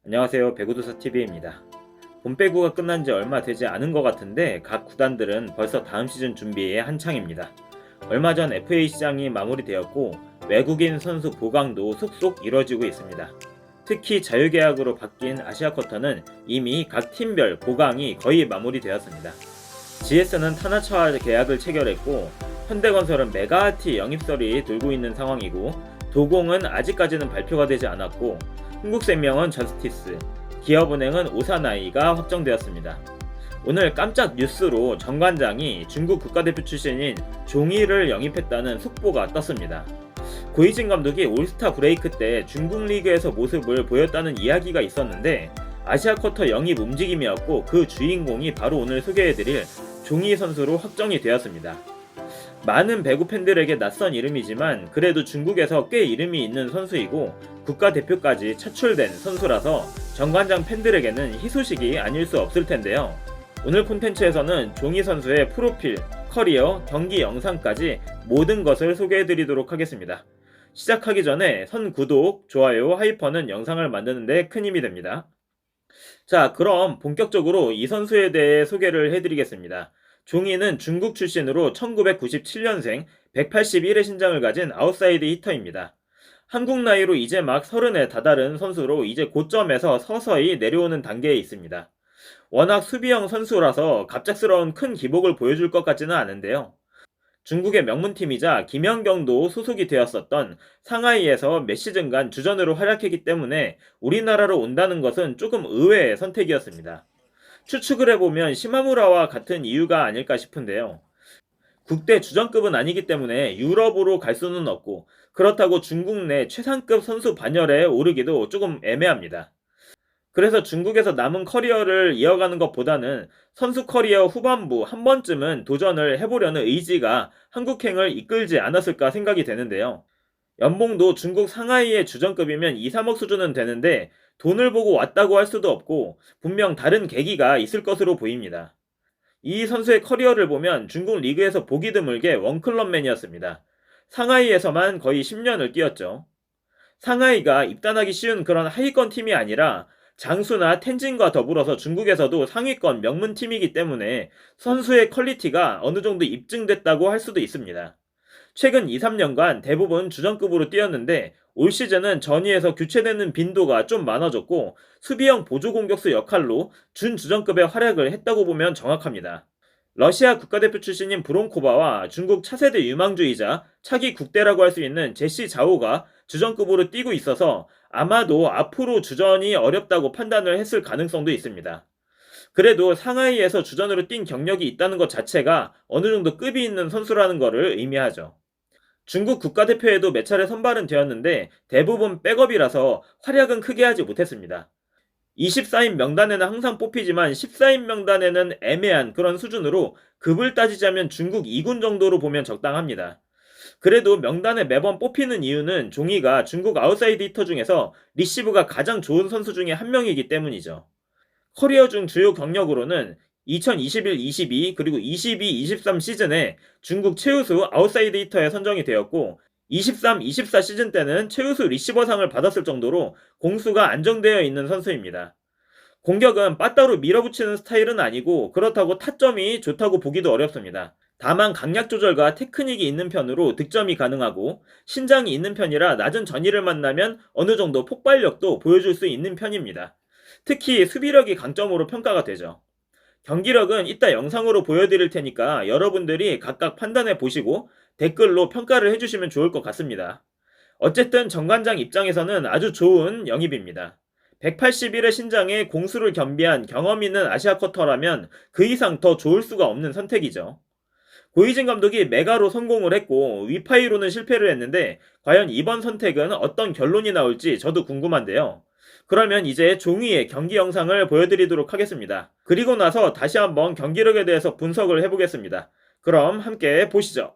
안녕하세요. 배구도사TV입니다. 본 배구가 끝난 지 얼마 되지 않은 것 같은데 각 구단들은 벌써 다음 시즌 준비에 한창입니다. 얼마 전 FA 시장이 마무리되었고 외국인 선수 보강도 속속 이뤄지고 있습니다. 특히 자유계약으로 바뀐 아시아쿼터는 이미 각 팀별 보강이 거의 마무리되었습니다. GS는 타나차와 계약을 체결했고 현대건설은 메가하티 영입설이 돌고 있는 상황이고 도공은 아직까지는 발표가 되지 않았고 흥국생명은 저스티스, 기업은행은 오사나이가 확정되었습니다. 오늘 깜짝 뉴스로 정관장이 중국 국가대표 출신인 종이를 영입했다는 속보가 떴습니다. 고이진 감독이 올스타 브레이크 때 중국 리그에서 모습을 보였다는 이야기가 있었는데 아시아쿼터 영입 움직임이었고 그 주인공이 바로 오늘 소개해드릴 종이 선수로 확정이 되었습니다. 많은 배구 팬들에게 낯선 이름이지만 그래도 중국에서 꽤 이름이 있는 선수이고 국가대표까지 차출된 선수라서 정관장 팬들에게는 희소식이 아닐 수 없을 텐데요. 오늘 콘텐츠에서는 종이 선수의 프로필, 커리어, 경기 영상까지 모든 것을 소개해드리도록 하겠습니다. 시작하기 전에 선 구독, 좋아요, 하이퍼는 영상을 만드는 데 큰 힘이 됩니다. 자, 그럼 본격적으로 이 선수에 대해 소개를 해드리겠습니다. 종이는 중국 출신으로 1997년생 181의 신장을 가진 아웃사이드 히터입니다. 한국 나이로 이제 막 30에 다다른 선수로 이제 고점에서 서서히 내려오는 단계에 있습니다. 워낙 수비형 선수라서 갑작스러운 큰 기복을 보여줄 것 같지는 않은데요. 중국의 명문팀이자 김연경도 소속이 되었었던 상하이에서 몇 시즌간 주전으로 활약했기 때문에 우리나라로 온다는 것은 조금 의외의 선택이었습니다. 추측을 해보면 시마무라와 같은 이유가 아닐까 싶은데요. 국대 주전급은 아니기 때문에 유럽으로 갈 수는 없고 그렇다고 중국 내 최상급 선수 반열에 오르기도 조금 애매합니다. 그래서 중국에서 남은 커리어를 이어가는 것보다는 선수 커리어 후반부 한 번쯤은 도전을 해보려는 의지가 한국행을 이끌지 않았을까 생각이 되는데요. 연봉도 중국 상하이의 주전급이면 2, 3억 수준은 되는데 돈을 보고 왔다고 할 수도 없고 분명 다른 계기가 있을 것으로 보입니다. 이 선수의 커리어를 보면 중국 리그에서 보기 드물게 원클럽맨이었습니다. 상하이에서만 거의 10년을 뛰었죠. 상하이가 입단하기 쉬운 그런 하위권 팀이 아니라 장수나 텐진과 더불어서 중국에서도 상위권 명문 팀이기 때문에 선수의 퀄리티가 어느 정도 입증됐다고 할 수도 있습니다. 최근 2, 3년간 대부분 주전급으로 뛰었는데 올 시즌은 전위에서 교체되는 빈도가 좀 많아졌고 수비형 보조 공격수 역할로 준주전급의 활약을 했다고 보면 정확합니다. 러시아 국가대표 출신인 브론코바와 중국 차세대 유망주이자 차기 국대라고 할 수 있는 제시 자오가 주전급으로 뛰고 있어서 아마도 앞으로 주전이 어렵다고 판단을 했을 가능성도 있습니다. 그래도 상하이에서 주전으로 뛴 경력이 있다는 것 자체가 어느 정도 급이 있는 선수라는 것을 의미하죠. 중국 국가대표에도 몇 차례 선발은 되었는데 대부분 백업이라서 활약은 크게 하지 못했습니다. 24인 명단에는 항상 뽑히지만 14인 명단에는 애매한 그런 수준으로 급을 따지자면 중국 2군 정도로 보면 적당합니다. 그래도 명단에 매번 뽑히는 이유는 종이가 중국 아웃사이드 히터 중에서 리시브가 가장 좋은 선수 중에 한 명이기 때문이죠. 커리어 중 주요 경력으로는 2021-22 그리고 22-23 시즌에 중국 최우수 아웃사이드 히터에 선정이 되었고 23-24 시즌 때는 최우수 리시버상을 받았을 정도로 공수가 안정되어 있는 선수입니다. 공격은 빠따로 밀어붙이는 스타일은 아니고 그렇다고 타점이 좋다고 보기도 어렵습니다. 다만 강약 조절과 테크닉이 있는 편으로 득점이 가능하고 신장이 있는 편이라 낮은 전위를 만나면 어느 정도 폭발력도 보여줄 수 있는 편입니다. 특히 수비력이 강점으로 평가가 되죠. 경기력은 이따 영상으로 보여드릴 테니까 여러분들이 각각 판단해 보시고 댓글로 평가를 해주시면 좋을 것 같습니다. 어쨌든 정관장 입장에서는 아주 좋은 영입입니다. 181의 신장에 공수를 겸비한 경험 있는 아시아쿼터라면 그 이상 더 좋을 수가 없는 선택이죠. 고이진 감독이 메가로 성공을 했고 위파이로는 실패를 했는데 과연 이번 선택은 어떤 결론이 나올지 저도 궁금한데요. 그러면 이제 종이의 경기 영상을 보여드리도록 하겠습니다. 그리고 나서 다시 한번 경기력에 대해서 분석을 해보겠습니다. 그럼 함께 보시죠.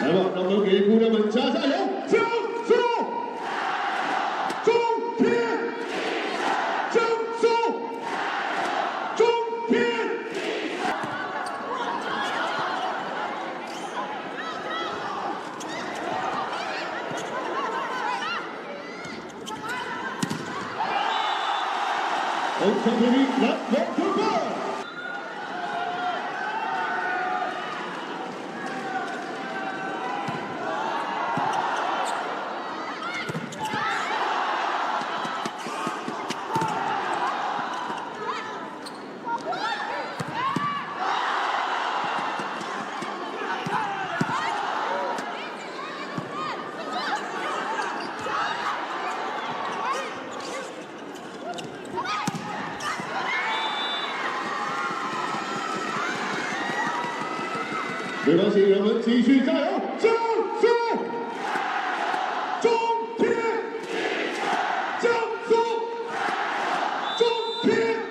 来吧，让我们给姑娘们加加油！江苏，中天，江苏，中天。红场对立，蓝黄争霸。 没关系，人们继续加油！江苏，中天，江苏，中天。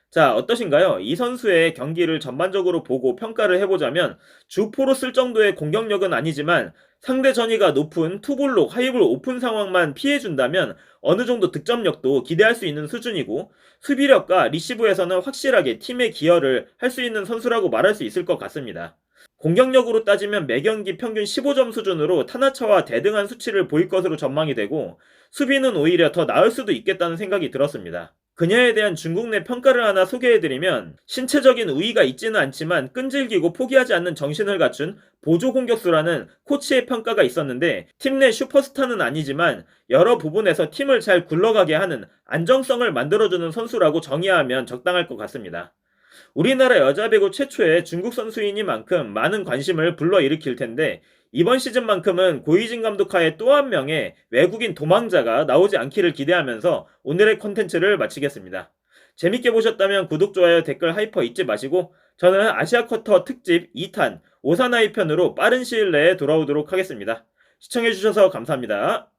자, 어떠신가요? 이 선수의 경기를 전반적으로 보고 평가를 해보자면 주포로 쓸 정도의 공격력은 아니지만 상대 전위가 높은 투블록, 하이블 오픈 상황만 피해준다면 어느 정도 득점력도 기대할 수 있는 수준이고 수비력과 리시브에서는 확실하게 팀의 기여를 할 수 있는 선수라고 말할 수 있을 것 같습니다. 공격력으로 따지면 매경기 평균 15점 수준으로 타나차와 대등한 수치를 보일 것으로 전망이 되고 수비는 오히려 더 나을 수도 있겠다는 생각이 들었습니다. 그녀에 대한 중국 내 평가를 하나 소개해드리면 신체적인 우위가 있지는 않지만 끈질기고 포기하지 않는 정신을 갖춘 보조 공격수라는 코치의 평가가 있었는데 팀 내 슈퍼스타는 아니지만 여러 부분에서 팀을 잘 굴러가게 하는 안정성을 만들어주는 선수라고 정의하면 적당할 것 같습니다. 우리나라 여자 배구 최초의 중국 선수이니만큼 많은 관심을 불러일으킬 텐데 이번 시즌만큼은 고이진 감독 하에 또 한 명의 외국인 도망자가 나오지 않기를 기대하면서 오늘의 콘텐츠를 마치겠습니다. 재밌게 보셨다면 구독, 좋아요, 댓글, 하이퍼 잊지 마시고 저는 아시아 쿼터 특집 2탄 오사나이 편으로 빠른 시일 내에 돌아오도록 하겠습니다. 시청해주셔서 감사합니다.